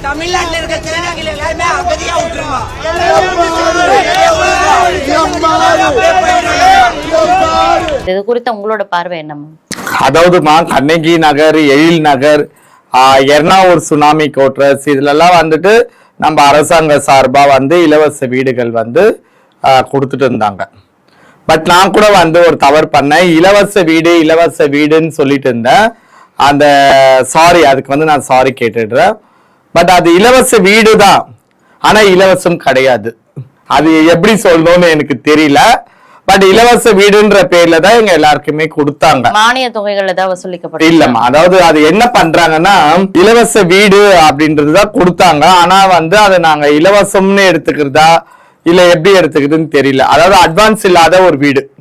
தமிழ்நாட்டில் இருக்க திருநங்கைகள் எல்லாருமே அகதியா விட்டுருவோம். இது குறித்த உங்களோட பார்வை என்னமா? அதாவதுமா, கண்ணகி நகர், எழில் நகர், எர்ணாவூர் சுனாமி கோட்ரஸ், இதுலெல்லாம் வந்துட்டு நம்ம அரசாங்க சார்பா இலவச வீடுகள் கொடுத்துட்டு இருந்தாங்க. பட் நான் கூட ஒரு தவறு பண்ணேன். இலவச வீடுன்னு சொல்லிட்டு இருந்தேன். அந்த சாரி, அதுக்கு நான் சாரி கேட்டுடுறேன். பட் அது இலவச வீடு தான், ஆனா இலவசம் கிடையாது. அது எப்படி சொல்லணும்னு எனக்கு தெரியல. பட் இலவச வீடுன்ற பேர்ல தான் எங்க எல்லாருக்குமே கொடுத்தாங்க. மானிய தொகைகள் ஏதாவது வசூலிக்கப்பட்டது இல்லம்மா. அதாவது அது என்ன பண்றாங்கன்னா, இலவச வீடு அப்படின்றதுதான் கொடுத்தாங்க. ஆனா அதை நாங்க இலவசம்னு எடுத்துக்கிறதா இல்ல எப்படி எடுத்துக்கிறதுன்னு தெரியல. அதாவது அட்வான்ஸ் இல்லாத ஒரு வீடு.